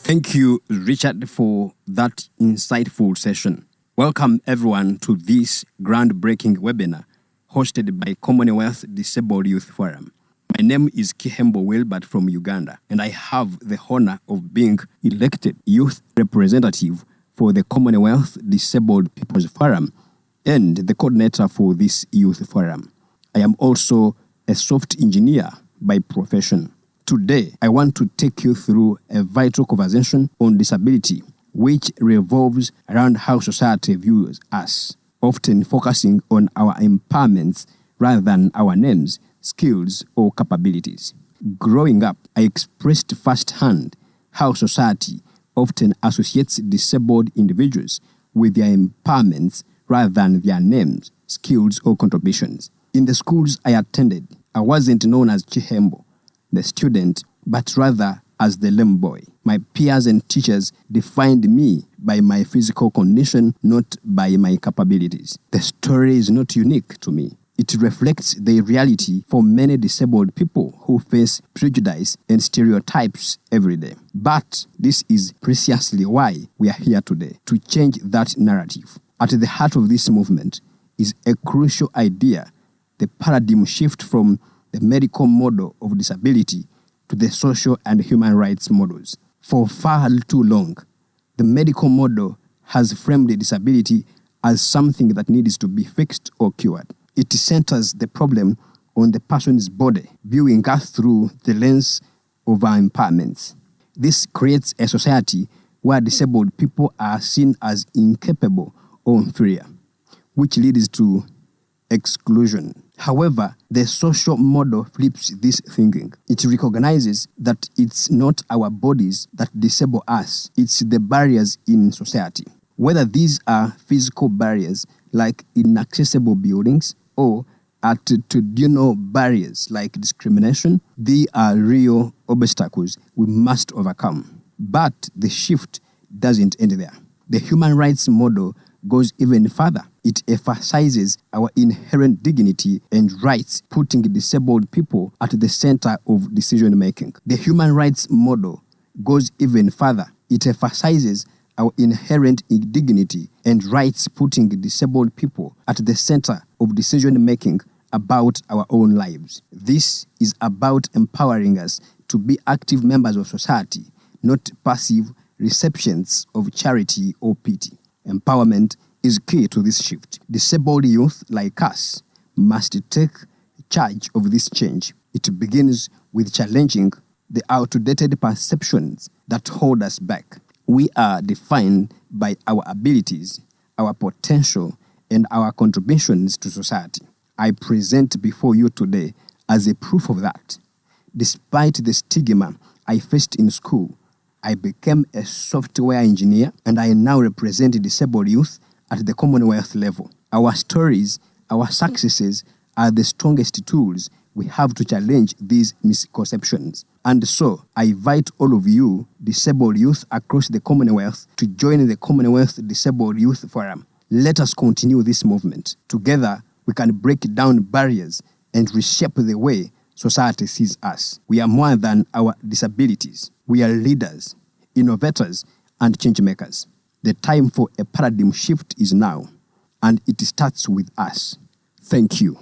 Thank you, Richard, for that insightful session. Welcome, everyone, to this groundbreaking webinar hosted by Commonwealth Disabled Youth Forum. My name is Kihembo Wilbert from Uganda, and I have the honor of being elected youth representative for the Commonwealth Disabled People's Forum and the coordinator for this youth forum. I am also a soft engineer by profession. Today, I want to take you through a vital conversation on disability, which revolves around how society views us, often focusing on our empowerments rather than our names, skills, or capabilities. Growing up, I expressed firsthand how society often associates disabled individuals with their empowerments rather than their names, skills, or contributions. In the schools I attended, I wasn't known as Kihembo, the student, but rather as the lame boy. My peers and teachers defined me by my physical condition, not by my capabilities. The story is not unique to me. It reflects the reality for many disabled people who face prejudice and stereotypes every day. But this is precisely why we are here today, to change that narrative. At the heart of this movement is a crucial idea, the paradigm shift from the medical model of disability to the social and human rights models. For far too long, the medical model has framed disability as something that needs to be fixed or cured. It centers the problem on the person's body, viewing us through the lens of our impairments. This creates a society where disabled people are seen as incapable or inferior, which leads to exclusion. However, the social model flips this thinking. It recognizes that it's not our bodies that disable us, it's the barriers in society. Whether these are physical barriers like inaccessible buildings or attitudinal barriers like discrimination, they are real obstacles we must overcome. But the shift doesn't end there. The human rights model goes even further. It emphasizes our inherent dignity and rights, putting disabled people at the center of decision-making. The human rights model goes even further. It emphasizes our inherent dignity and rights, putting disabled people at the center of decision-making about our own lives. This is about empowering us to be active members of society, not passive recipients of charity or pity. Empowerment is key to this shift. Disabled youth like us must take charge of this change. It begins with challenging the outdated perceptions that hold us back. We are defined by our abilities, our potential, and our contributions to society. I present before you today as a proof of that. Despite the stigma I faced in school, I became a software engineer, and I now represent disabled youth at the Commonwealth level. Our stories, our successes are the strongest tools we have to challenge these misconceptions. And so, I invite all of you, disabled youth across the Commonwealth, to join the Commonwealth Disabled Youth Forum. Let us continue this movement. Together, we can break down barriers and reshape the way society sees us. We are more than our disabilities. We are leaders, innovators, and change makers. The time for a paradigm shift is now, and it starts with us. Thank you.